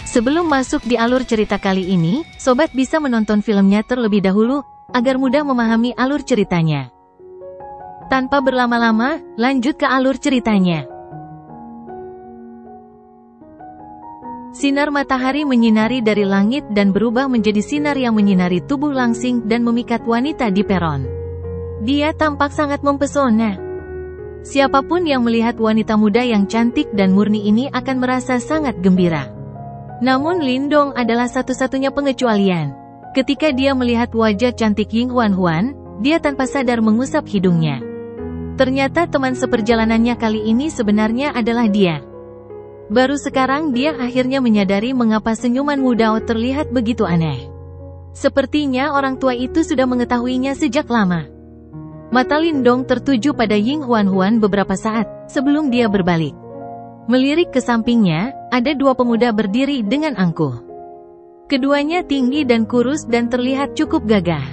Sebelum masuk di alur cerita kali ini, sobat bisa menonton filmnya terlebih dahulu, agar mudah memahami alur ceritanya. Tanpa berlama-lama, lanjut ke alur ceritanya. Sinar matahari menyinari dari langit dan berubah menjadi sinar yang menyinari tubuh Langsing dan memikat wanita di peron. Dia tampak sangat mempesona. Siapapun yang melihat wanita muda yang cantik dan murni ini akan merasa sangat gembira. Namun Lindong adalah satu-satunya pengecualian. Ketika dia melihat wajah cantik Ying Huan, dia tanpa sadar mengusap hidungnya. Ternyata teman seperjalanannya kali ini sebenarnya adalah dia. Baru sekarang dia akhirnya menyadari mengapa senyuman Wu Dao terlihat begitu aneh. Sepertinya orang tua itu sudah mengetahuinya sejak lama. Mata Lindong tertuju pada Ying Huan beberapa saat, sebelum dia berbalik. Melirik ke sampingnya, ada dua pemuda berdiri dengan angkuh. Keduanya tinggi dan kurus dan terlihat cukup gagah.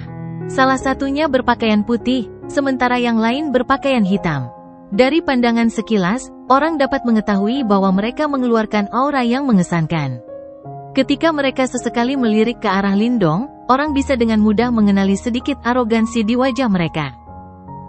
Salah satunya berpakaian putih, sementara yang lain berpakaian hitam. Dari pandangan sekilas, orang dapat mengetahui bahwa mereka mengeluarkan aura yang mengesankan. Ketika mereka sesekali melirik ke arah Lindong, orang bisa dengan mudah mengenali sedikit arogansi di wajah mereka.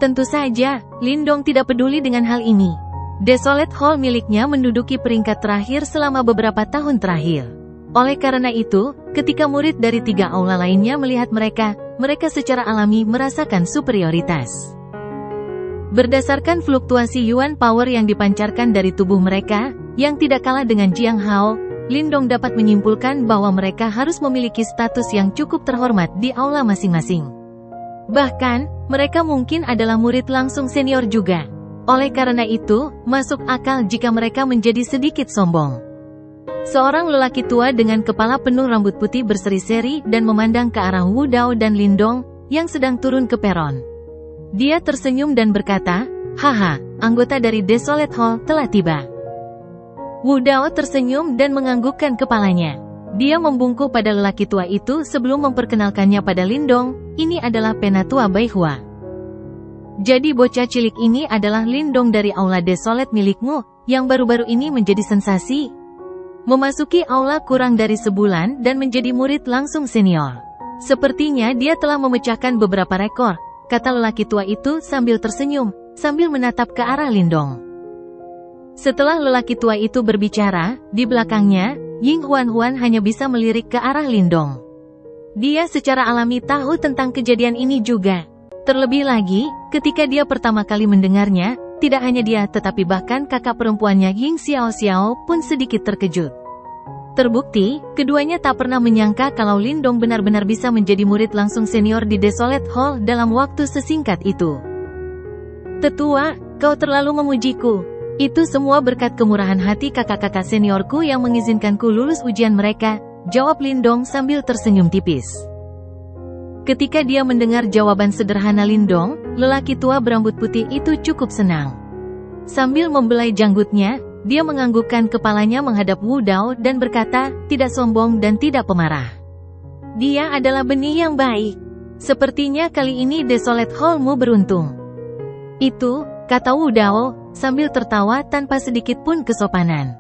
Tentu saja, Lindong tidak peduli dengan hal ini. Desolate Hall miliknya menduduki peringkat terakhir selama beberapa tahun terakhir. Oleh karena itu, ketika murid dari 3 aula lainnya melihat mereka secara alami merasakan superioritas. Berdasarkan fluktuasi Yuan Power yang dipancarkan dari tubuh mereka, yang tidak kalah dengan Jiang Hao, Lindong dapat menyimpulkan bahwa mereka harus memiliki status yang cukup terhormat di aula masing-masing. Bahkan, mereka mungkin adalah murid langsung senior juga. Oleh karena itu, masuk akal jika mereka menjadi sedikit sombong. Seorang lelaki tua dengan kepala penuh rambut putih berseri-seri dan memandang ke arah Wu Dao dan Lindong, yang sedang turun ke peron. Dia tersenyum dan berkata, "Haha, anggota dari Desolate Hall telah tiba." Wu Dao tersenyum dan menganggukkan kepalanya. Dia membungkuk pada lelaki tua itu sebelum memperkenalkannya pada Lindong, ini adalah Penatua Baihua. Jadi bocah cilik ini adalah Lindong dari aula Desolate milikmu, yang baru-baru ini menjadi sensasi. Memasuki aula kurang dari sebulan dan menjadi murid langsung senior. Sepertinya dia telah memecahkan beberapa rekor, kata lelaki tua itu sambil tersenyum, sambil menatap ke arah Lindong. Setelah lelaki tua itu berbicara, di belakangnya, Ying Huan hanya bisa melirik ke arah Lindong. Dia secara alami tahu tentang kejadian ini juga. Terlebih lagi, ketika dia pertama kali mendengarnya, tidak hanya dia tetapi bahkan kakak perempuannya Ying Xiao pun sedikit terkejut. Terbukti, keduanya tak pernah menyangka kalau Lindong benar-benar bisa menjadi murid langsung senior di Desolate Hall dalam waktu sesingkat itu. "Tetua, kau terlalu memujiku. Itu semua berkat kemurahan hati kakak-kakak seniorku yang mengizinkanku lulus ujian mereka," jawab Lindong sambil tersenyum tipis. Ketika dia mendengar jawaban sederhana Lindong, lelaki tua berambut putih itu cukup senang. Sambil membelai janggutnya, dia menganggukkan kepalanya menghadap Wu Dao dan berkata, tidak sombong dan tidak pemarah. "Dia adalah benih yang baik. Sepertinya kali ini Desolate Hall-mu beruntung." "Itu," kata Wu Dao, sambil tertawa tanpa sedikit pun kesopanan.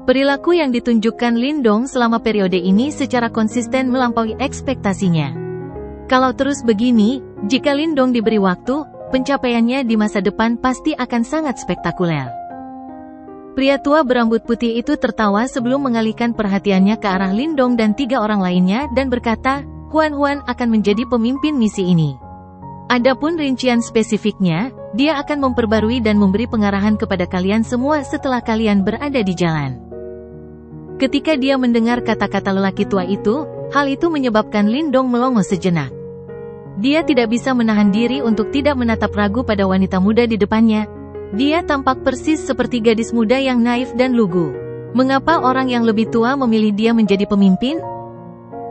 Perilaku yang ditunjukkan Lindong selama periode ini secara konsisten melampaui ekspektasinya. Kalau terus begini, jika Lindong diberi waktu, pencapaiannya di masa depan pasti akan sangat spektakuler. Pria tua berambut putih itu tertawa sebelum mengalihkan perhatiannya ke arah Lindong dan 3 orang lainnya dan berkata, Huan akan menjadi pemimpin misi ini. Adapun rincian spesifiknya, dia akan memperbarui dan memberi pengarahan kepada kalian semua setelah kalian berada di jalan. Ketika dia mendengar kata-kata lelaki tua itu, hal itu menyebabkan Lindong melongo sejenak. Dia tidak bisa menahan diri untuk tidak menatap ragu pada wanita muda di depannya. Dia tampak persis seperti gadis muda yang naif dan lugu. Mengapa orang yang lebih tua memilih dia menjadi pemimpin?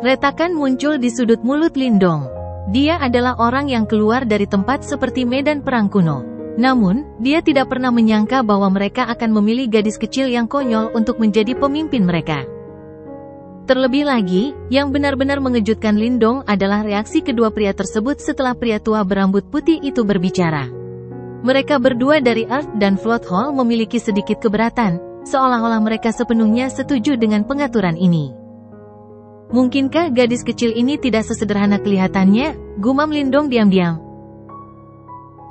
Retakan muncul di sudut mulut Lindong. Dia adalah orang yang keluar dari tempat seperti medan perang kuno. Namun, dia tidak pernah menyangka bahwa mereka akan memilih gadis kecil yang konyol untuk menjadi pemimpin mereka. Terlebih lagi, yang benar-benar mengejutkan Lindong adalah reaksi kedua pria tersebut setelah pria tua berambut putih itu berbicara. Mereka berdua dari Earth dan Float Hall memiliki sedikit keberatan, seolah-olah mereka sepenuhnya setuju dengan pengaturan ini. Mungkinkah gadis kecil ini tidak sesederhana kelihatannya? Gumam Lindong diam-diam.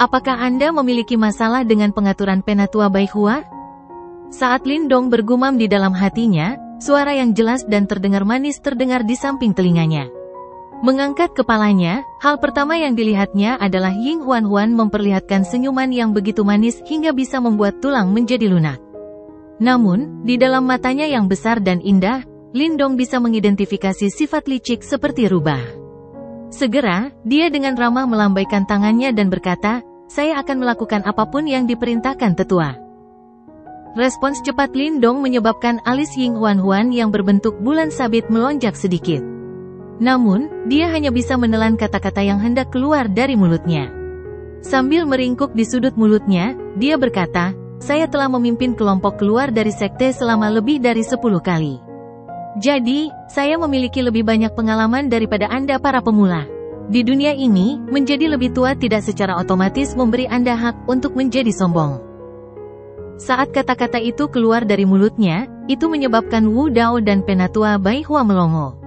Apakah Anda memiliki masalah dengan pengaturan Penatua Baihua? Saat Lindong bergumam di dalam hatinya, suara yang jelas dan terdengar manis terdengar di samping telinganya. Mengangkat kepalanya, hal pertama yang dilihatnya adalah Ying Huan-Huan memperlihatkan senyuman yang begitu manis hingga bisa membuat tulang menjadi lunak. Namun, di dalam matanya yang besar dan indah, Lindong bisa mengidentifikasi sifat licik seperti rubah. Segera, dia dengan ramah melambaikan tangannya dan berkata, "Saya akan melakukan apapun yang diperintahkan tetua." Respons cepat Lindong menyebabkan alis Ying Huan-Huan yang berbentuk bulan sabit melonjak sedikit. Namun, dia hanya bisa menelan kata-kata yang hendak keluar dari mulutnya. Sambil meringkuk di sudut mulutnya, dia berkata, "Saya telah memimpin kelompok keluar dari sekte selama lebih dari 10 kali. Jadi, saya memiliki lebih banyak pengalaman daripada Anda para pemula. Di dunia ini, menjadi lebih tua tidak secara otomatis memberi Anda hak untuk menjadi sombong." Saat kata-kata itu keluar dari mulutnya, itu menyebabkan Wu Dao dan Penatua Baihua melongo.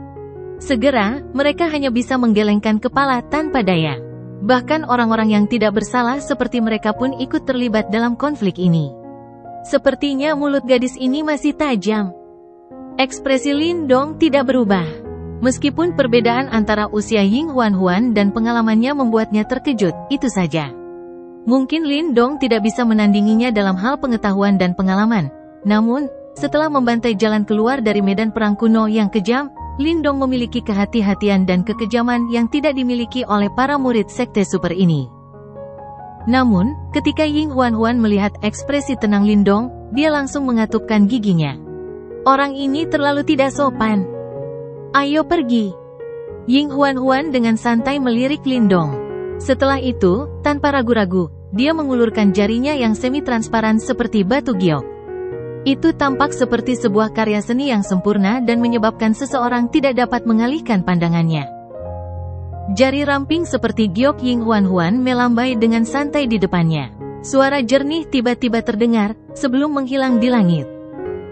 Segera, mereka hanya bisa menggelengkan kepala tanpa daya. Bahkan orang-orang yang tidak bersalah seperti mereka pun ikut terlibat dalam konflik ini. Sepertinya mulut gadis ini masih tajam. Ekspresi Lindong tidak berubah. Meskipun perbedaan antara usia Ying Huan-Huan dan pengalamannya membuatnya terkejut, itu saja. Mungkin Lindong tidak bisa menandinginya dalam hal pengetahuan dan pengalaman. Namun, setelah membantai jalan keluar dari medan perang kuno yang kejam, Lindong memiliki kehati-hatian dan kekejaman yang tidak dimiliki oleh para murid sekte super ini. Namun, ketika Ying Huan-Huan melihat ekspresi tenang Lindong, dia langsung mengatupkan giginya. Orang ini terlalu tidak sopan. Ayo pergi. Ying Huan-Huan dengan santai melirik Lindong. Setelah itu, tanpa ragu-ragu, dia mengulurkan jarinya yang semi-transparan seperti batu giok. Itu tampak seperti sebuah karya seni yang sempurna dan menyebabkan seseorang tidak dapat mengalihkan pandangannya. Jari ramping seperti giok Ying Huan-Huan melambai dengan santai di depannya. Suara jernih tiba-tiba terdengar, sebelum menghilang di langit.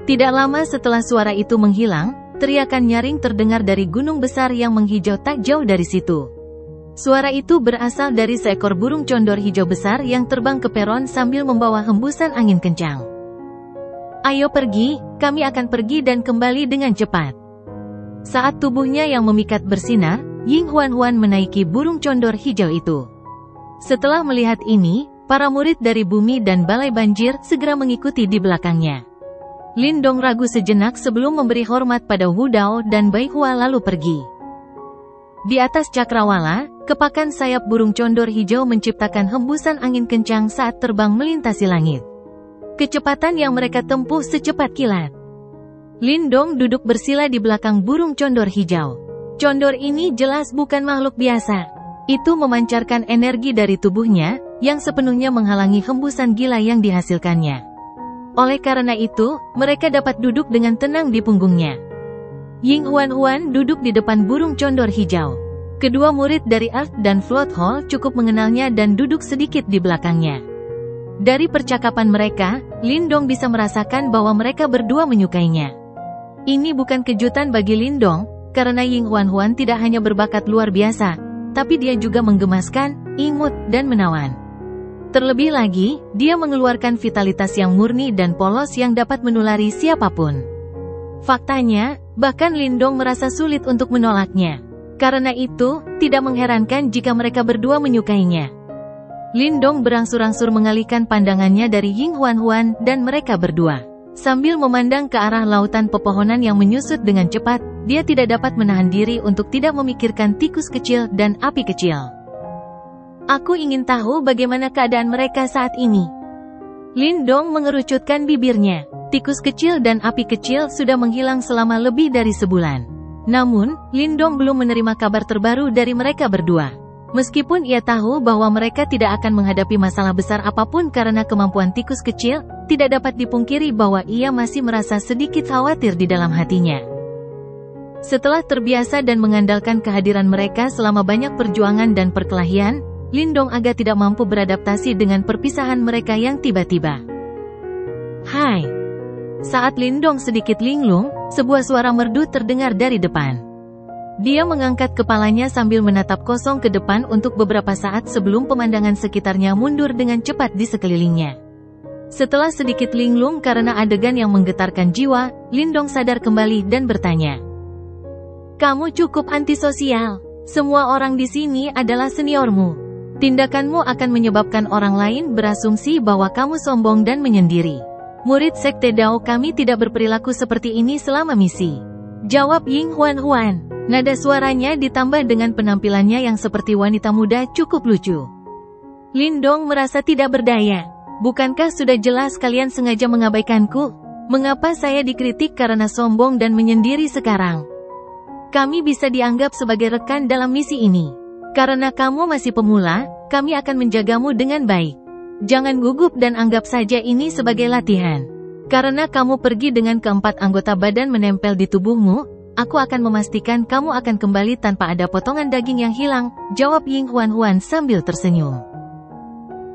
Tidak lama setelah suara itu menghilang, teriakan nyaring terdengar dari gunung besar yang menghijau tak jauh dari situ. Suara itu berasal dari seekor burung condor hijau besar yang terbang ke peron sambil membawa hembusan angin kencang. "Ayo pergi, kami akan pergi dan kembali dengan cepat." Saat tubuhnya yang memikat bersinar, Ying Huan-Huan menaiki burung condor hijau itu. Setelah melihat ini, para murid dari bumi dan balai banjir segera mengikuti di belakangnya. Lindong ragu sejenak sebelum memberi hormat pada Wu Dao dan Baihua lalu pergi. Di atas cakrawala, kepakan sayap burung condor hijau menciptakan hembusan angin kencang saat terbang melintasi langit. Kecepatan yang mereka tempuh secepat kilat. Lindong duduk bersila di belakang burung condor hijau. Condor ini jelas bukan makhluk biasa. Itu memancarkan energi dari tubuhnya, yang sepenuhnya menghalangi hembusan gila yang dihasilkannya. Oleh karena itu, mereka dapat duduk dengan tenang di punggungnya. Ying Huan-Huan duduk di depan burung condor hijau. Kedua murid dari Earth dan Float Hall cukup mengenalnya dan duduk sedikit di belakangnya. Dari percakapan mereka, Lindong bisa merasakan bahwa mereka berdua menyukainya. Ini bukan kejutan bagi Lindong, karena Ying Huan-Huan tidak hanya berbakat luar biasa, tapi dia juga menggemaskan, imut, dan menawan. Terlebih lagi, dia mengeluarkan vitalitas yang murni dan polos yang dapat menulari siapapun. Faktanya, bahkan Lindong merasa sulit untuk menolaknya. Karena itu, tidak mengherankan jika mereka berdua menyukainya. Lindong berangsur-angsur mengalihkan pandangannya dari Ying Huan-Huan dan mereka berdua. Sambil memandang ke arah lautan pepohonan yang menyusut dengan cepat, dia tidak dapat menahan diri untuk tidak memikirkan tikus kecil dan api kecil. "Aku ingin tahu bagaimana keadaan mereka saat ini." Lindong mengerucutkan bibirnya. Tikus kecil dan api kecil sudah menghilang selama lebih dari sebulan. Namun, Lindong belum menerima kabar terbaru dari mereka berdua. Meskipun ia tahu bahwa mereka tidak akan menghadapi masalah besar apapun karena kemampuan tikus kecil, tidak dapat dipungkiri bahwa ia masih merasa sedikit khawatir di dalam hatinya. Setelah terbiasa dan mengandalkan kehadiran mereka selama banyak perjuangan dan perkelahian, Lindong agak tidak mampu beradaptasi dengan perpisahan mereka yang tiba-tiba. "Hai." Saat Lindong sedikit linglung, sebuah suara merdu terdengar dari depan. Dia mengangkat kepalanya sambil menatap kosong ke depan untuk beberapa saat sebelum pemandangan sekitarnya mundur dengan cepat di sekelilingnya. Setelah sedikit linglung karena adegan yang menggetarkan jiwa, Lindong sadar kembali dan bertanya. Kamu cukup antisosial. Semua orang di sini adalah seniormu. Tindakanmu akan menyebabkan orang lain berasumsi bahwa kamu sombong dan menyendiri. Murid Sekte Dao kami tidak berperilaku seperti ini selama misi. Jawab Ying Huan. Nada suaranya ditambah dengan penampilannya yang seperti wanita muda cukup lucu. Lindong merasa tidak berdaya. Bukankah sudah jelas kalian sengaja mengabaikanku? Mengapa saya dikritik karena sombong dan menyendiri sekarang? Kami bisa dianggap sebagai rekan dalam misi ini. Karena kamu masih pemula, kami akan menjagamu dengan baik. Jangan gugup dan anggap saja ini sebagai latihan. Karena kamu pergi dengan keempat anggota badan menempel di tubuhmu, aku akan memastikan kamu akan kembali tanpa ada potongan daging yang hilang, jawab Ying Huan sambil tersenyum.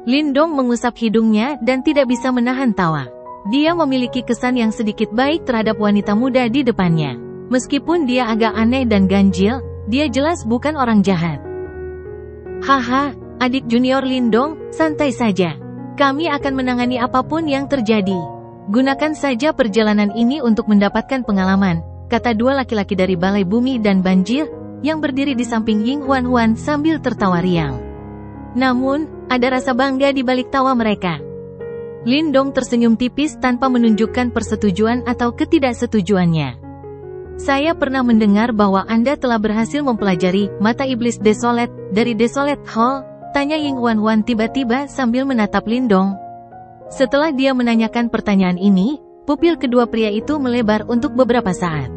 Lindong mengusap hidungnya dan tidak bisa menahan tawa. Dia memiliki kesan yang sedikit baik terhadap wanita muda di depannya. Meskipun dia agak aneh dan ganjil, dia jelas bukan orang jahat. Haha, adik junior Lindong, santai saja. Kami akan menangani apapun yang terjadi. Gunakan saja perjalanan ini untuk mendapatkan pengalaman, kata dua laki-laki dari Balai Bumi dan Banjir, yang berdiri di samping Ying Huan sambil tertawa riang. Namun, ada rasa bangga di balik tawa mereka. Lindong tersenyum tipis tanpa menunjukkan persetujuan atau ketidaksetujuannya. Saya pernah mendengar bahwa Anda telah berhasil mempelajari Mata Iblis Desolate dari Desolate Hall, tanya Ying Huan tiba-tiba sambil menatap Lindong. Setelah dia menanyakan pertanyaan ini, pupil kedua pria itu melebar untuk beberapa saat.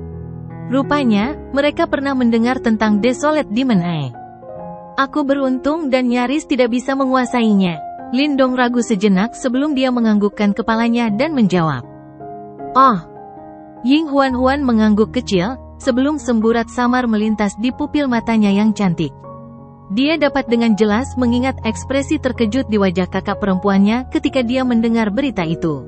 Rupanya, mereka pernah mendengar tentang Desolate Demon Eye. Aku beruntung dan nyaris tidak bisa menguasainya. Lindong ragu sejenak sebelum dia menganggukkan kepalanya dan menjawab. Oh. Ying Huan mengangguk kecil, sebelum semburat samar melintas di pupil matanya yang cantik. Dia dapat dengan jelas mengingat ekspresi terkejut di wajah kakak perempuannya ketika dia mendengar berita itu.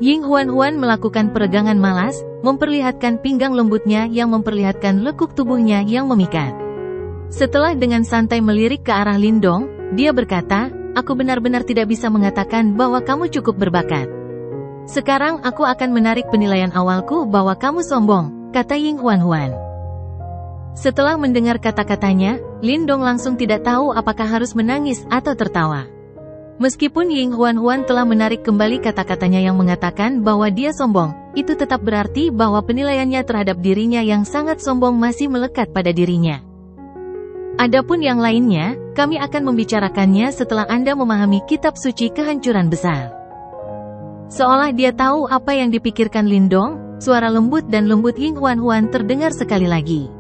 Ying Huan melakukan peregangan malas, memperlihatkan pinggang lembutnya yang memperlihatkan lekuk tubuhnya yang memikat. Setelah dengan santai melirik ke arah Lindong, dia berkata, aku benar-benar tidak bisa mengatakan bahwa kamu cukup berbakat. Sekarang aku akan menarik penilaian awalku bahwa kamu sombong, kata Ying Huan. Setelah mendengar kata-katanya, Lindong langsung tidak tahu apakah harus menangis atau tertawa. Meskipun Ying Huan telah menarik kembali kata-katanya yang mengatakan bahwa dia sombong, itu tetap berarti bahwa penilaiannya terhadap dirinya yang sangat sombong masih melekat pada dirinya. Adapun yang lainnya, kami akan membicarakannya setelah Anda memahami kitab suci kehancuran besar. Seolah dia tahu apa yang dipikirkan Lindong, suara lembut dan lembut Ying Huan terdengar sekali lagi.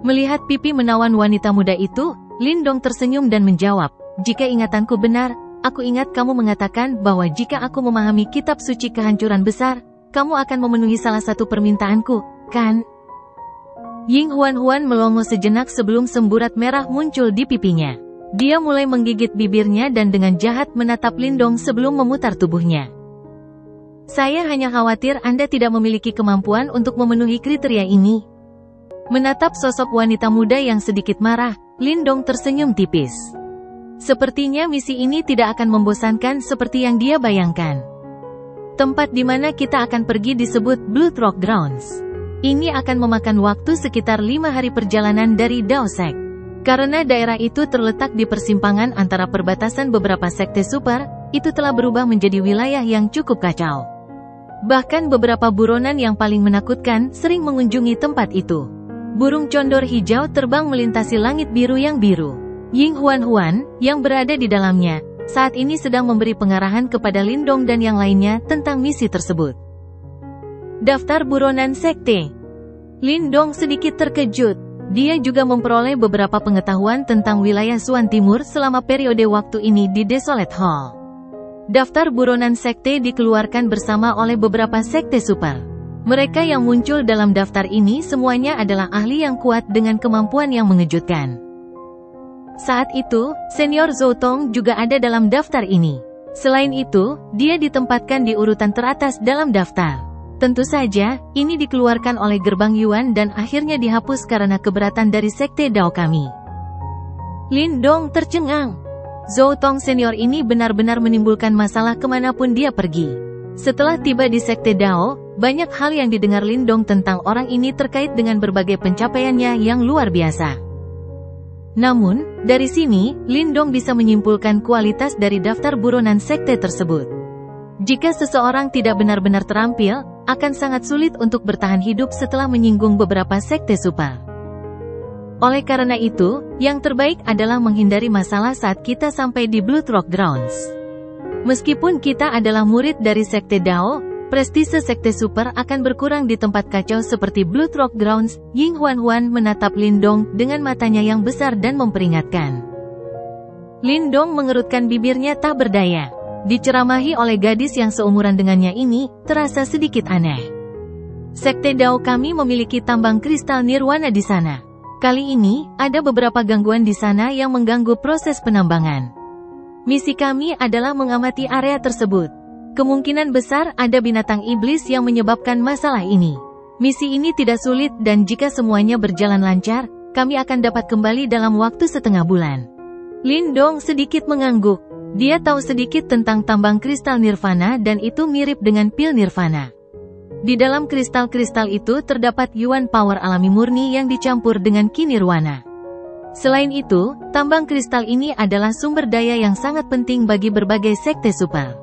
Melihat pipi menawan wanita muda itu, Lindong tersenyum dan menjawab, jika ingatanku benar, aku ingat kamu mengatakan bahwa jika aku memahami kitab suci kehancuran besar, kamu akan memenuhi salah satu permintaanku, kan? Ying Huan melongo sejenak sebelum semburat merah muncul di pipinya. Dia mulai menggigit bibirnya dan dengan jahat menatap Lindong sebelum memutar tubuhnya. Saya hanya khawatir Anda tidak memiliki kemampuan untuk memenuhi kriteria ini. Menatap sosok wanita muda yang sedikit marah, Lindong tersenyum tipis. Sepertinya misi ini tidak akan membosankan seperti yang dia bayangkan. Tempat di mana kita akan pergi disebut Blood Rock Grounds. Ini akan memakan waktu sekitar 5 hari perjalanan dari Dao Sect. Karena daerah itu terletak di persimpangan antara perbatasan beberapa sekte super, itu telah berubah menjadi wilayah yang cukup kacau. Bahkan beberapa buronan yang paling menakutkan sering mengunjungi tempat itu. Burung condor hijau terbang melintasi langit biru yang biru. Ying Huan, yang berada di dalamnya, saat ini sedang memberi pengarahan kepada Lindong dan yang lainnya tentang misi tersebut. Daftar buronan sekte. Lindong sedikit terkejut. Dia juga memperoleh beberapa pengetahuan tentang wilayah Suan Timur selama periode waktu ini di Desolate Hall. Daftar buronan sekte dikeluarkan bersama oleh beberapa sekte super. Mereka yang muncul dalam daftar ini semuanya adalah ahli yang kuat dengan kemampuan yang mengejutkan. Saat itu, Senior Zhou Tong juga ada dalam daftar ini. Selain itu, dia ditempatkan di urutan teratas dalam daftar. Tentu saja, ini dikeluarkan oleh gerbang Yuan dan akhirnya dihapus karena keberatan dari sekte Dao kami. Lin Dong tercengang. Zhou Tong senior ini benar-benar menimbulkan masalah kemanapun dia pergi. Setelah tiba di sekte Dao, banyak hal yang didengar Lin Dong tentang orang ini terkait dengan berbagai pencapaiannya yang luar biasa. Namun, dari sini, Lin Dong bisa menyimpulkan kualitas dari daftar buronan sekte tersebut. Jika seseorang tidak benar-benar terampil, akan sangat sulit untuk bertahan hidup setelah menyinggung beberapa sekte super. Oleh karena itu, yang terbaik adalah menghindari masalah saat kita sampai di Blood Rock Grounds. Meskipun kita adalah murid dari sekte Dao, prestise sekte super akan berkurang di tempat kacau seperti Blood Rock Grounds. Ying Huan menatap Lin Dong dengan matanya yang besar dan memperingatkan. Lin Dong mengerutkan bibirnya tak berdaya. Diceramahi oleh gadis yang seumuran dengannya ini, terasa sedikit aneh. Sekte Dao kami memiliki tambang kristal nirwana di sana. Kali ini, ada beberapa gangguan di sana yang mengganggu proses penambangan. Misi kami adalah mengamati area tersebut. Kemungkinan besar ada binatang iblis yang menyebabkan masalah ini. Misi ini tidak sulit dan jika semuanya berjalan lancar, kami akan dapat kembali dalam waktu setengah bulan. Lin Dong sedikit mengangguk. Dia tahu sedikit tentang tambang kristal nirvana dan itu mirip dengan pil nirvana. Di dalam kristal-kristal itu terdapat yuan power alami murni yang dicampur dengan ki nirwana. Selain itu, tambang kristal ini adalah sumber daya yang sangat penting bagi berbagai sekte super.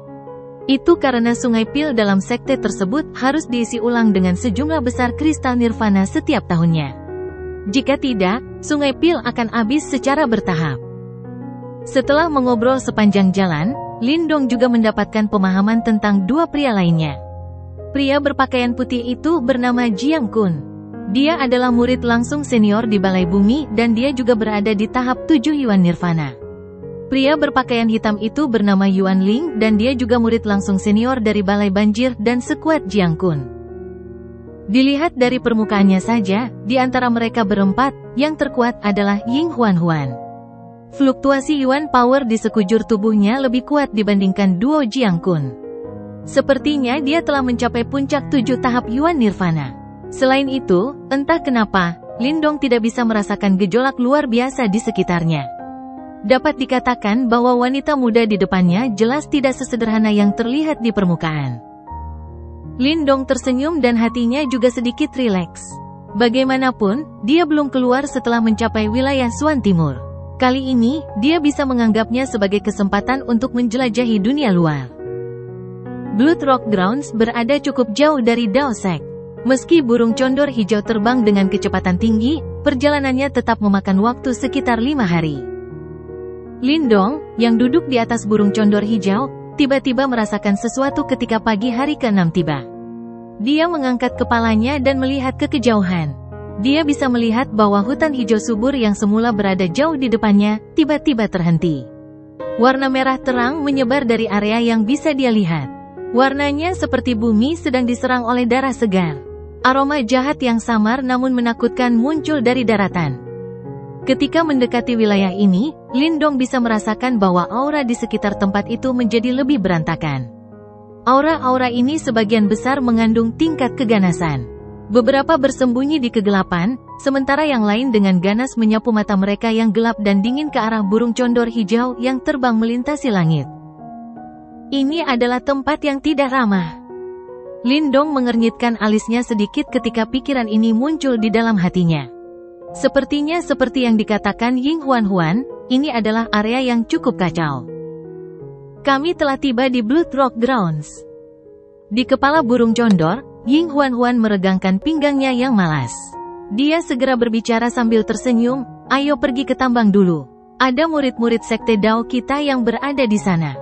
Itu karena sungai pil dalam sekte tersebut harus diisi ulang dengan sejumlah besar kristal nirvana setiap tahunnya. Jika tidak, sungai pil akan habis secara bertahap. Setelah mengobrol sepanjang jalan, Lin Dong juga mendapatkan pemahaman tentang dua pria lainnya. Pria berpakaian putih itu bernama Jiang Kun. Dia adalah murid langsung senior di Balai Bumi dan dia juga berada di tahap 7 Yuan Nirvana. Pria berpakaian hitam itu bernama Yuan Ling dan dia juga murid langsung senior dari Balai Banjir dan sekuat Jiang Kun. Dilihat dari permukaannya saja, di antara mereka berempat, yang terkuat adalah Ying Huan. Fluktuasi Yuan Power di sekujur tubuhnya lebih kuat dibandingkan duo Jiang Kun. Sepertinya dia telah mencapai puncak 7 tahap Yuan Nirvana. Selain itu, entah kenapa, Lin Dong tidak bisa merasakan gejolak luar biasa di sekitarnya. Dapat dikatakan bahwa wanita muda di depannya jelas tidak sesederhana yang terlihat di permukaan. Lin Dong tersenyum dan hatinya juga sedikit rileks. Bagaimanapun, dia belum keluar setelah mencapai wilayah Suan Timur. Kali ini, dia bisa menganggapnya sebagai kesempatan untuk menjelajahi dunia luar. Blood Rock Grounds berada cukup jauh dari Dao Sek. Meski burung condor hijau terbang dengan kecepatan tinggi, perjalanannya tetap memakan waktu sekitar 5 hari. Lin Dong, yang duduk di atas burung condor hijau, tiba-tiba merasakan sesuatu ketika pagi hari ke-6 tiba. Dia mengangkat kepalanya dan melihat ke kejauhan. Dia bisa melihat bahwa hutan hijau subur yang semula berada jauh di depannya, tiba-tiba terhenti. Warna merah terang menyebar dari area yang bisa dia lihat. Warnanya seperti bumi sedang diserang oleh darah segar. Aroma jahat yang samar namun menakutkan muncul dari daratan. Ketika mendekati wilayah ini, Lin Dong bisa merasakan bahwa aura di sekitar tempat itu menjadi lebih berantakan. Aura-aura ini sebagian besar mengandung tingkat keganasan. Beberapa bersembunyi di kegelapan, sementara yang lain dengan ganas menyapu mata mereka yang gelap dan dingin ke arah burung condor hijau yang terbang melintasi langit. Ini adalah tempat yang tidak ramah. Lin Dong mengernyitkan alisnya sedikit ketika pikiran ini muncul di dalam hatinya. Sepertinya seperti yang dikatakan Ying Huan, ini adalah area yang cukup kacau. Kami telah tiba di Blood Rock Grounds. Di kepala burung condor, Ying Huan meregangkan pinggangnya yang malas. Dia segera berbicara sambil tersenyum, ayo pergi ke tambang dulu. Ada murid-murid sekte Dao kita yang berada di sana.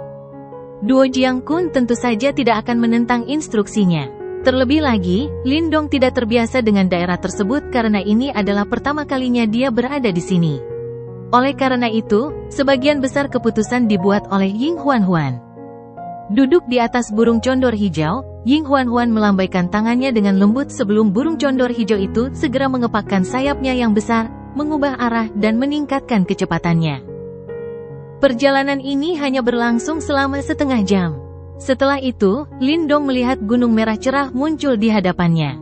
Duo Jiang Kun tentu saja tidak akan menentang instruksinya. Terlebih lagi, Lin Dong tidak terbiasa dengan daerah tersebut karena ini adalah pertama kalinya dia berada di sini. Oleh karena itu, sebagian besar keputusan dibuat oleh Ying Huan. Duduk di atas burung condor hijau, Ying Huan melambaikan tangannya dengan lembut sebelum burung condor hijau itu segera mengepakkan sayapnya yang besar, mengubah arah dan meningkatkan kecepatannya. Perjalanan ini hanya berlangsung selama setengah jam. Setelah itu, Lindong melihat gunung merah cerah muncul di hadapannya.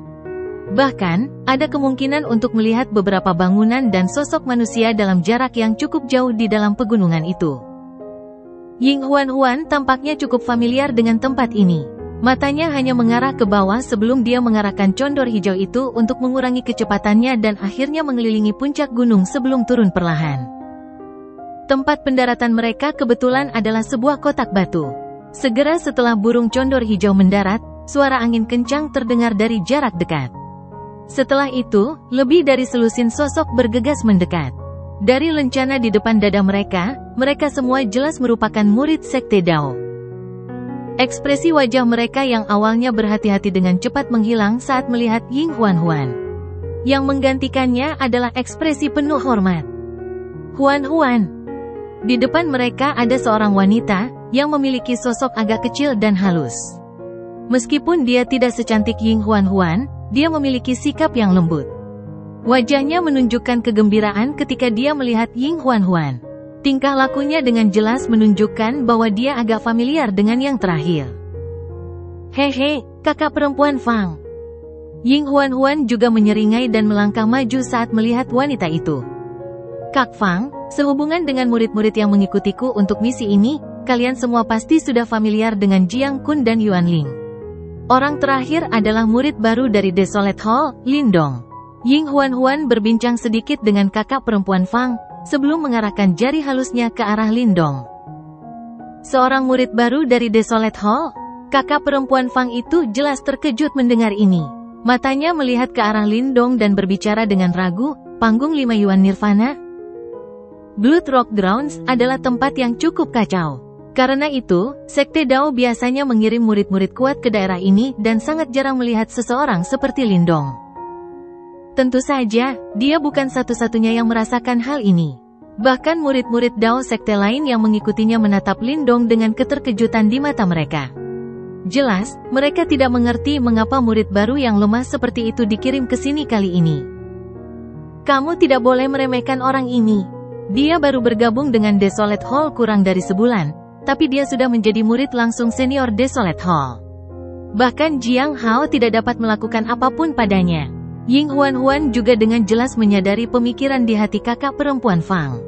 Bahkan, ada kemungkinan untuk melihat beberapa bangunan dan sosok manusia dalam jarak yang cukup jauh di dalam pegunungan itu. Ying Huan tampaknya cukup familiar dengan tempat ini. Matanya hanya mengarah ke bawah sebelum dia mengarahkan condor hijau itu untuk mengurangi kecepatannya dan akhirnya mengelilingi puncak gunung sebelum turun perlahan. Tempat pendaratan mereka kebetulan adalah sebuah kotak batu. Segera setelah burung condor hijau mendarat, suara angin kencang terdengar dari jarak dekat. Setelah itu, lebih dari selusin sosok bergegas mendekat. Dari lencana di depan dada mereka, mereka semua jelas merupakan murid Sekte Dao. Ekspresi wajah mereka yang awalnya berhati-hati dengan cepat menghilang saat melihat Ying Huan. Yang menggantikannya adalah ekspresi penuh hormat. Huan. Di depan mereka ada seorang wanita, yang memiliki sosok agak kecil dan halus. Meskipun dia tidak secantik Ying Huan, dia memiliki sikap yang lembut. Wajahnya menunjukkan kegembiraan ketika dia melihat Ying Huan. Tingkah lakunya dengan jelas menunjukkan bahwa dia agak familiar dengan yang terakhir. Hehe, kakak perempuan Fang. Ying Huan juga menyeringai dan melangkah maju saat melihat wanita itu. Kak Fang, sehubungan dengan murid-murid yang mengikutiku untuk misi ini, kalian semua pasti sudah familiar dengan Jiang Kun dan Yuan Ling. Orang terakhir adalah murid baru dari Desolate Hall, Lindong. Ying Huan berbincang sedikit dengan kakak perempuan Fang, sebelum mengarahkan jari halusnya ke arah Lindong. Seorang murid baru dari Desolate Hall? Kakak perempuan Fang itu jelas terkejut mendengar ini. Matanya melihat ke arah Lindong dan berbicara dengan ragu, panggung 5 Yuan Nirvana? Blood Rock Grounds adalah tempat yang cukup kacau. Karena itu, Sekte Dao biasanya mengirim murid-murid kuat ke daerah ini dan sangat jarang melihat seseorang seperti Lindong. Tentu saja, dia bukan satu-satunya yang merasakan hal ini. Bahkan murid-murid Dao Sekte lain yang mengikutinya menatap Lindong dengan keterkejutan di mata mereka. Jelas, mereka tidak mengerti mengapa murid baru yang lemah seperti itu dikirim ke sini kali ini. Kamu tidak boleh meremehkan orang ini. Dia baru bergabung dengan Desolate Hall kurang dari sebulan, tapi dia sudah menjadi murid langsung senior Desolate Hall. Bahkan Jiang Hao tidak dapat melakukan apapun padanya. Ying Huan juga dengan jelas menyadari pemikiran di hati kakak perempuan Fang.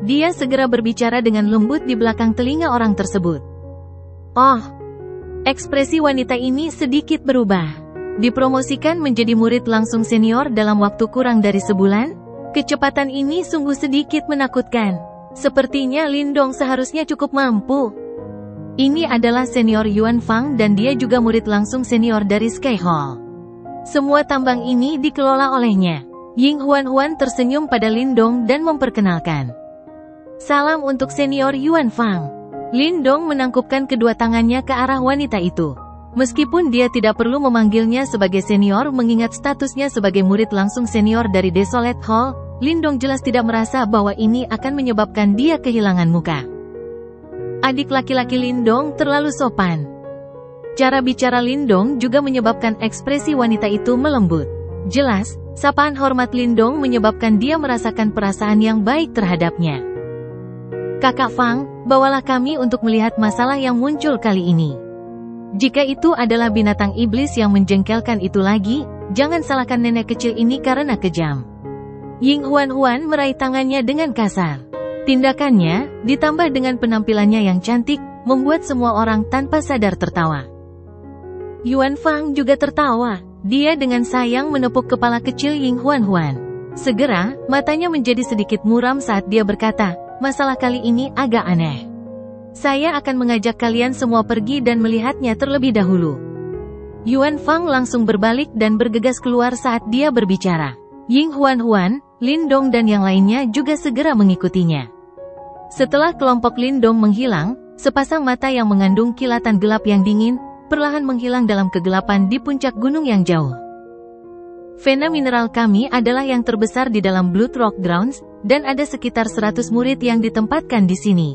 Dia segera berbicara dengan lembut di belakang telinga orang tersebut. Oh, ekspresi wanita ini sedikit berubah. Dipromosikan menjadi murid langsung senior dalam waktu kurang dari sebulan? Kecepatan ini sungguh sedikit menakutkan. Sepertinya Lindong seharusnya cukup mampu. Ini adalah senior Yuan Fang dan dia juga murid langsung senior dari Sky Hall. Semua tambang ini dikelola olehnya. Ying Huan tersenyum pada Lindong dan memperkenalkan. Salam untuk senior Yuan Fang. Lindong menangkupkan kedua tangannya ke arah wanita itu. Meskipun dia tidak perlu memanggilnya sebagai senior mengingat statusnya sebagai murid langsung senior dari Desolate Hall, Lindong jelas tidak merasa bahwa ini akan menyebabkan dia kehilangan muka. Adik laki-laki Lindong terlalu sopan. Cara bicara Lindong juga menyebabkan ekspresi wanita itu melembut. Jelas, sapaan hormat Lindong menyebabkan dia merasakan perasaan yang baik terhadapnya. Kakak Fang, bawalah kami untuk melihat masalah yang muncul kali ini. Jika itu adalah binatang iblis yang menjengkelkan itu lagi, jangan salahkan nenek kecil ini karena kejam. Ying Huan meraih tangannya dengan kasar. Tindakannya, ditambah dengan penampilannya yang cantik, membuat semua orang tanpa sadar tertawa. Yuan Fang juga tertawa. Dia dengan sayang menepuk kepala kecil Ying Huan. Segera, matanya menjadi sedikit muram saat dia berkata, masalah kali ini agak aneh. Saya akan mengajak kalian semua pergi dan melihatnya terlebih dahulu. Yuan Fang langsung berbalik dan bergegas keluar saat dia berbicara. Ying Huan, Lindong dan yang lainnya juga segera mengikutinya. Setelah kelompok Lindong menghilang, sepasang mata yang mengandung kilatan gelap yang dingin, perlahan menghilang dalam kegelapan di puncak gunung yang jauh. Vena mineral kami adalah yang terbesar di dalam Blood Rock Grounds, dan ada sekitar 100 murid yang ditempatkan di sini.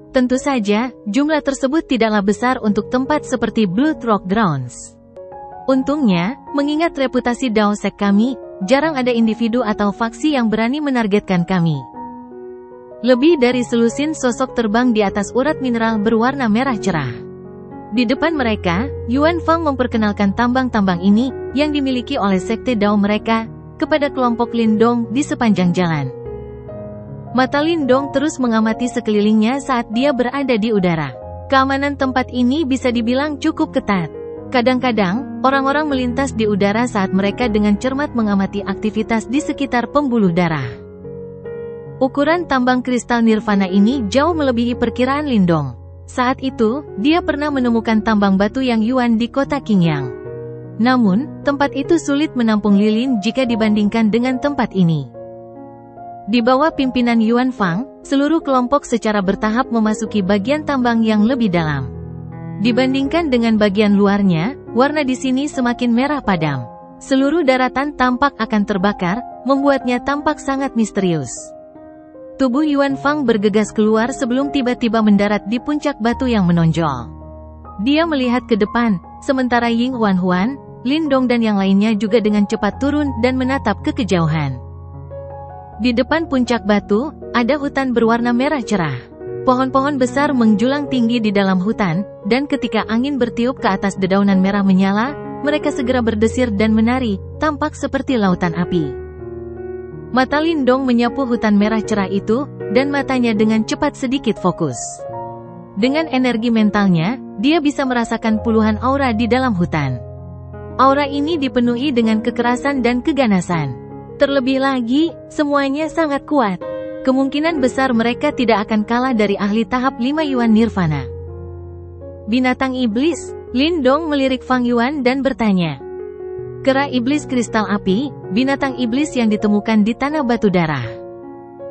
Tentu saja, jumlah tersebut tidaklah besar untuk tempat seperti Blood Rock Grounds. Untungnya, mengingat reputasi Dao Sek kami, jarang ada individu atau faksi yang berani menargetkan kami. Lebih dari selusin sosok terbang di atas urat mineral berwarna merah cerah. Di depan mereka, Yuan Fang memperkenalkan tambang-tambang ini, yang dimiliki oleh sekte Dao mereka, kepada kelompok Lindong di sepanjang jalan. Mata Lindong terus mengamati sekelilingnya saat dia berada di udara. Keamanan tempat ini bisa dibilang cukup ketat. Kadang-kadang, orang-orang melintas di udara saat mereka dengan cermat mengamati aktivitas di sekitar pembuluh darah. Ukuran tambang kristal nirvana ini jauh melebihi perkiraan Lindong. Saat itu, dia pernah menemukan tambang batu yang Yuan di kota Qingyang. Namun, tempat itu sulit menampung lilin jika dibandingkan dengan tempat ini. Di bawah pimpinan Yuan Fang, seluruh kelompok secara bertahap memasuki bagian tambang yang lebih dalam. Dibandingkan dengan bagian luarnya, warna di sini semakin merah padam. Seluruh daratan tampak akan terbakar, membuatnya tampak sangat misterius. Tubuh Yuan Fang bergegas keluar sebelum tiba-tiba mendarat di puncak batu yang menonjol. Dia melihat ke depan, sementara Ying Huan, Lindong dan yang lainnya juga dengan cepat turun dan menatap ke kejauhan. Di depan puncak batu, ada hutan berwarna merah cerah. Pohon-pohon besar menjulang tinggi di dalam hutan, dan ketika angin bertiup ke atas dedaunan merah menyala, mereka segera berdesir dan menari, tampak seperti lautan api. Mata Lindong menyapu hutan merah cerah itu, dan matanya dengan cepat sedikit fokus. Dengan energi mentalnya, dia bisa merasakan puluhan aura di dalam hutan. Aura ini dipenuhi dengan kekerasan dan keganasan. Terlebih lagi, semuanya sangat kuat. Kemungkinan besar mereka tidak akan kalah dari ahli tahap 5 Yuan Nirvana. Binatang iblis, Lindong melirik Fang Yuan dan bertanya. Kera iblis kristal api, binatang iblis yang ditemukan di tanah batu darah.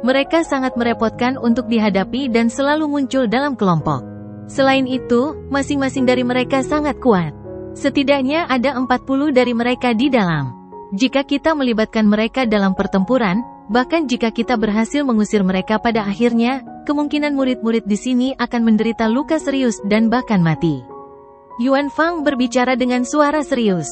Mereka sangat merepotkan untuk dihadapi dan selalu muncul dalam kelompok. Selain itu, masing-masing dari mereka sangat kuat. Setidaknya ada 40 dari mereka di dalam. Jika kita melibatkan mereka dalam pertempuran, bahkan jika kita berhasil mengusir mereka pada akhirnya, kemungkinan murid-murid di sini akan menderita luka serius dan bahkan mati. Yuan Fang berbicara dengan suara serius.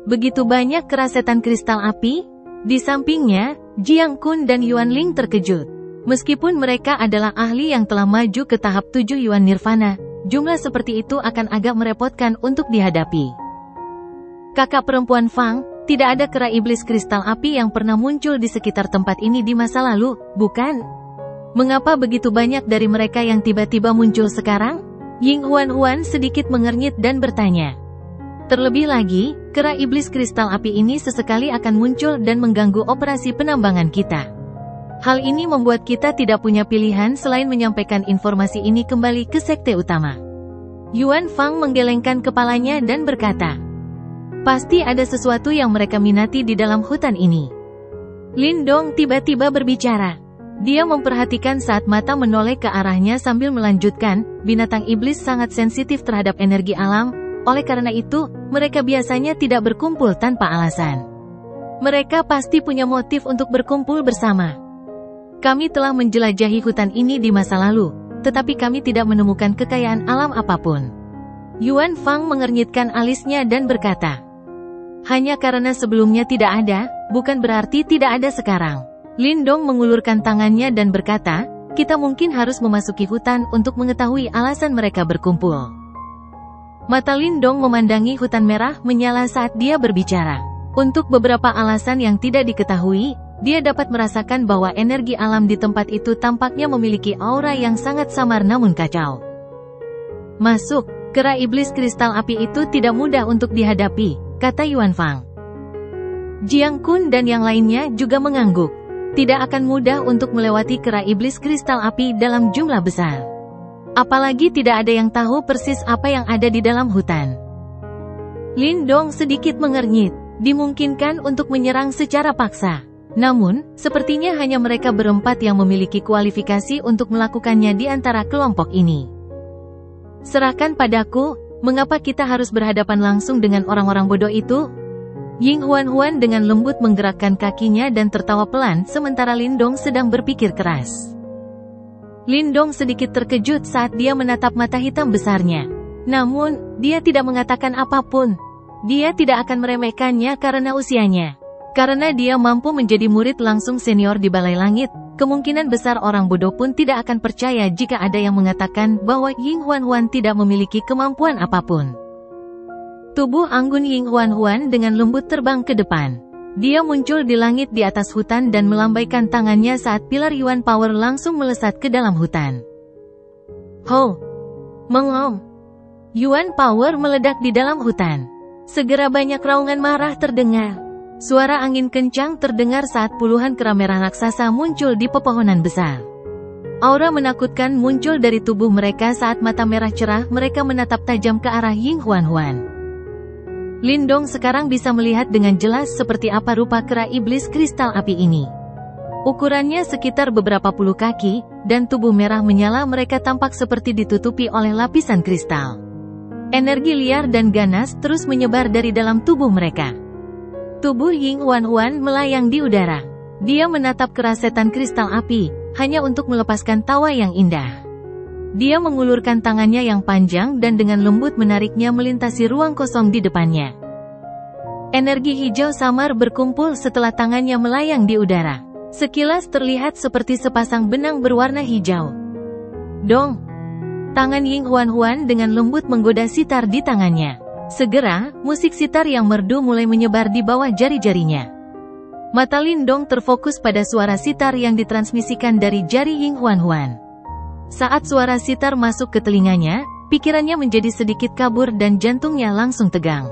Begitu banyak kera setan kristal api? Di sampingnya, Jiang Kun dan Yuan Ling terkejut. Meskipun mereka adalah ahli yang telah maju ke tahap 7 Yuan Nirvana, jumlah seperti itu akan agak merepotkan untuk dihadapi. Kakak perempuan Fang, tidak ada kera iblis kristal api yang pernah muncul di sekitar tempat ini di masa lalu, bukan? Mengapa begitu banyak dari mereka yang tiba-tiba muncul sekarang? Ying Huan sedikit mengernyit dan bertanya. Terlebih lagi, kera iblis kristal api ini sesekali akan muncul dan mengganggu operasi penambangan kita. Hal ini membuat kita tidak punya pilihan selain menyampaikan informasi ini kembali ke sekte utama. Yuan Fang menggelengkan kepalanya dan berkata, pasti ada sesuatu yang mereka minati di dalam hutan ini. Lindong tiba-tiba berbicara. Dia memperhatikan saat mata menoleh ke arahnya sambil melanjutkan, binatang iblis sangat sensitif terhadap energi alam. Oleh karena itu, mereka biasanya tidak berkumpul tanpa alasan. Mereka pasti punya motif untuk berkumpul bersama. Kami telah menjelajahi hutan ini di masa lalu, tetapi kami tidak menemukan kekayaan alam apapun. Yuan Fang mengernyitkan alisnya dan berkata, hanya karena sebelumnya tidak ada, bukan berarti tidak ada sekarang. Lindong mengulurkan tangannya dan berkata, kita mungkin harus memasuki hutan untuk mengetahui alasan mereka berkumpul. Mata Lindong memandangi hutan merah menyala saat dia berbicara. Untuk beberapa alasan yang tidak diketahui, dia dapat merasakan bahwa energi alam di tempat itu tampaknya memiliki aura yang sangat samar namun kacau. Masuk, kera iblis kristal api itu tidak mudah untuk dihadapi, kata Yuan Fang. Jiang Kun dan yang lainnya juga mengangguk. Tidak akan mudah untuk melewati kera iblis kristal api dalam jumlah besar. Apalagi tidak ada yang tahu persis apa yang ada di dalam hutan. Lindong sedikit mengernyit. Dimungkinkan untuk menyerang secara paksa. Namun, sepertinya hanya mereka berempat yang memiliki kualifikasi untuk melakukannya di antara kelompok ini. Serahkan padaku, mengapa kita harus berhadapan langsung dengan orang-orang bodoh itu? Ying Huan dengan lembut menggerakkan kakinya dan tertawa pelan sementara Lindong sedang berpikir keras. Lindong sedikit terkejut saat dia menatap mata hitam besarnya. Namun, dia tidak mengatakan apapun. Dia tidak akan meremehkannya karena usianya. Karena dia mampu menjadi murid langsung senior di Balai Langit, kemungkinan besar orang bodoh pun tidak akan percaya jika ada yang mengatakan bahwa Ying Huan tidak memiliki kemampuan apapun. Tubuh anggun Ying Huan dengan lembut terbang ke depan. Dia muncul di langit di atas hutan dan melambaikan tangannya saat pilar Yuan Power langsung melesat ke dalam hutan. Ho! Mengom! Yuan Power meledak di dalam hutan. Segera banyak raungan marah terdengar. Suara angin kencang terdengar saat puluhan kera merah raksasa muncul di pepohonan besar. Aura menakutkan muncul dari tubuh mereka saat mata merah cerah mereka menatap tajam ke arah Ying Huan. Lindong sekarang bisa melihat dengan jelas seperti apa rupa kera iblis kristal api ini. Ukurannya sekitar beberapa puluh kaki, dan tubuh merah menyala mereka tampak seperti ditutupi oleh lapisan kristal. Energi liar dan ganas terus menyebar dari dalam tubuh mereka. Tubuh Ying Huan melayang di udara. Dia menatap kera setan kristal api, hanya untuk melepaskan tawa yang indah. Dia mengulurkan tangannya yang panjang dan dengan lembut menariknya melintasi ruang kosong di depannya. Energi hijau samar berkumpul setelah tangannya melayang di udara. Sekilas terlihat seperti sepasang benang berwarna hijau. Dong! Tangan Ying Huan dengan lembut menggoda sitar di tangannya. Segera, musik sitar yang merdu mulai menyebar di bawah jari-jarinya. Mata Lindong terfokus pada suara sitar yang ditransmisikan dari jari Ying Huan. Saat suara sitar masuk ke telinganya, pikirannya menjadi sedikit kabur dan jantungnya langsung tegang.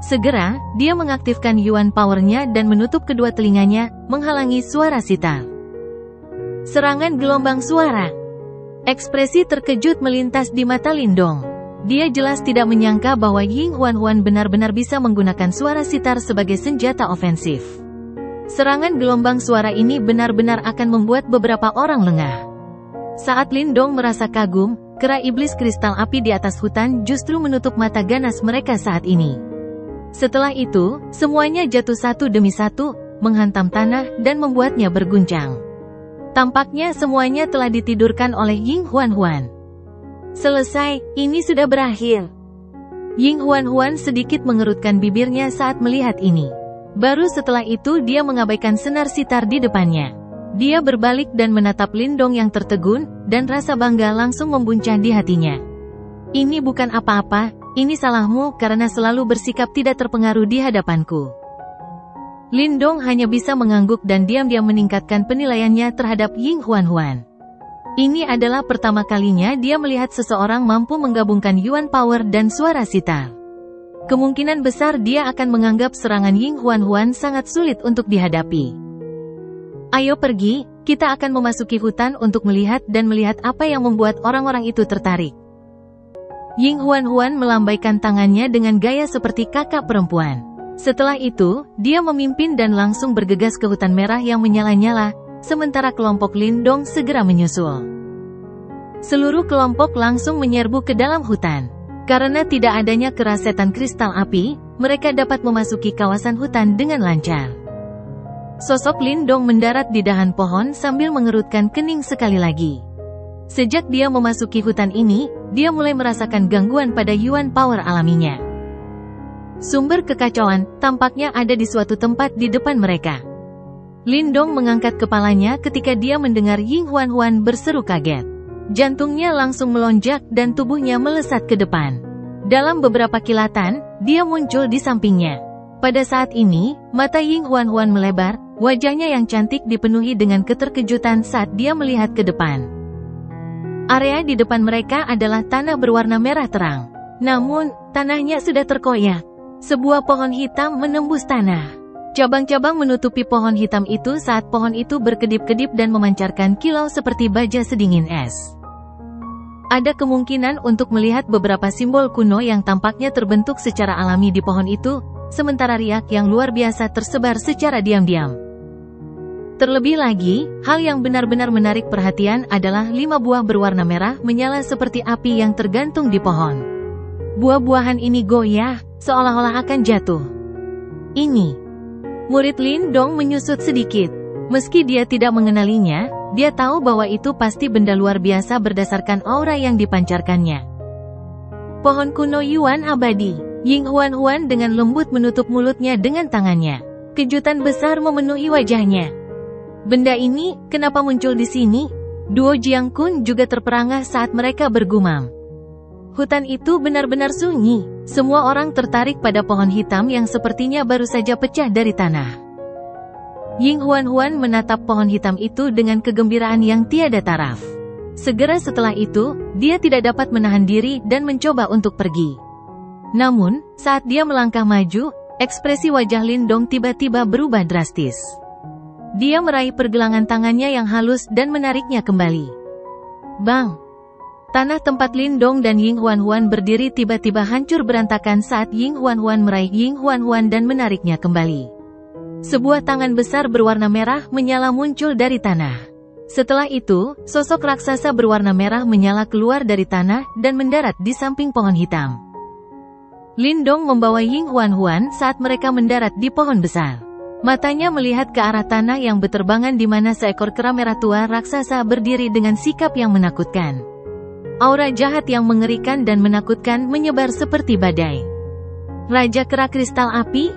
Segera, dia mengaktifkan Yuan Power-nya dan menutup kedua telinganya, menghalangi suara sitar. Serangan gelombang suara. Ekspresi terkejut melintas di mata Lindong. Dia jelas tidak menyangka bahwa Ying Huan benar-benar bisa menggunakan suara sitar sebagai senjata ofensif. Serangan gelombang suara ini benar-benar akan membuat beberapa orang lengah. Saat Lindong merasa kagum, kera iblis kristal api di atas hutan justru menutup mata ganas mereka saat ini. Setelah itu, semuanya jatuh satu demi satu, menghantam tanah dan membuatnya berguncang. Tampaknya semuanya telah ditidurkan oleh Ying Huan. Selesai, ini sudah berakhir. Ying Huan sedikit mengerutkan bibirnya saat melihat ini. Baru setelah itu dia mengabaikan senar sitar di depannya. Dia berbalik dan menatap Lindong yang tertegun, dan rasa bangga langsung membuncah di hatinya. Ini bukan apa-apa, ini salahmu karena selalu bersikap tidak terpengaruh di hadapanku. Lindong hanya bisa mengangguk dan diam-diam meningkatkan penilaiannya terhadap Ying Huan. Ini adalah pertama kalinya dia melihat seseorang mampu menggabungkan Yuan Power dan suara sitar. Kemungkinan besar dia akan menganggap serangan Ying Huan sangat sulit untuk dihadapi. Ayo pergi, kita akan memasuki hutan untuk melihat apa yang membuat orang-orang itu tertarik. Ying Huan melambaikan tangannya dengan gaya seperti kakak perempuan. Setelah itu, dia memimpin dan langsung bergegas ke hutan merah yang menyala-nyala, sementara kelompok Lindong segera menyusul. Seluruh kelompok langsung menyerbu ke dalam hutan. Karena tidak adanya kera setan kristal api, mereka dapat memasuki kawasan hutan dengan lancar. Sosok Lindong mendarat di dahan pohon sambil mengerutkan kening sekali lagi. Sejak dia memasuki hutan ini, dia mulai merasakan gangguan pada Yuan Power alaminya. Sumber kekacauan tampaknya ada di suatu tempat di depan mereka. Lindong mengangkat kepalanya ketika dia mendengar Ying Huan berseru kaget. Jantungnya langsung melonjak dan tubuhnya melesat ke depan. Dalam beberapa kilatan, dia muncul di sampingnya. Pada saat ini, mata Ying Huan melebar, wajahnya yang cantik dipenuhi dengan keterkejutan saat dia melihat ke depan. Area di depan mereka adalah tanah berwarna merah terang. Namun, tanahnya sudah terkoyak. Sebuah pohon hitam menembus tanah. Cabang-cabang menutupi pohon hitam itu saat pohon itu berkedip-kedip dan memancarkan kilau seperti baja sedingin es. Ada kemungkinan untuk melihat beberapa simbol kuno yang tampaknya terbentuk secara alami di pohon itu, sementara riak yang luar biasa tersebar secara diam-diam. Terlebih lagi, hal yang benar-benar menarik perhatian adalah 5 buah berwarna merah menyala seperti api yang tergantung di pohon. Buah-buahan ini goyah, seolah-olah akan jatuh. Ini. Murid Lindong menyusut sedikit. Meski dia tidak mengenalinya, dia tahu bahwa itu pasti benda luar biasa berdasarkan aura yang dipancarkannya. Pohon kuno Yuan abadi. Ying Huan dengan lembut menutup mulutnya dengan tangannya. Kejutan besar memenuhi wajahnya. Benda ini, kenapa muncul di sini? Duo Jiang Kun juga terperangah saat mereka bergumam. Hutan itu benar-benar sunyi. Semua orang tertarik pada pohon hitam yang sepertinya baru saja pecah dari tanah. Ying Huan menatap pohon hitam itu dengan kegembiraan yang tiada taraf. Segera setelah itu, dia tidak dapat menahan diri dan mencoba untuk pergi. Namun, saat dia melangkah maju, ekspresi wajah Lindong tiba-tiba berubah drastis. Dia meraih pergelangan tangannya yang halus dan menariknya kembali. Bang! Tanah tempat Lindong dan Ying Huan berdiri tiba-tiba hancur berantakan saat Ying Huan meraih Ying Huan dan menariknya kembali. Sebuah tangan besar berwarna merah menyala muncul dari tanah. Setelah itu, sosok raksasa berwarna merah menyala keluar dari tanah dan mendarat di samping pohon hitam. Lindong membawa Ying Huan saat mereka mendarat di pohon besar. Matanya melihat ke arah tanah yang berterbangan di mana seekor kera merah tua raksasa berdiri dengan sikap yang menakutkan. Aura jahat yang mengerikan dan menakutkan menyebar seperti badai. Raja Kera Kristal Api?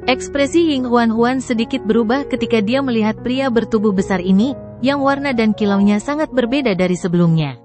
Ekspresi Ying Huan sedikit berubah ketika dia melihat pria bertubuh besar ini, yang warna dan kilaunya sangat berbeda dari sebelumnya.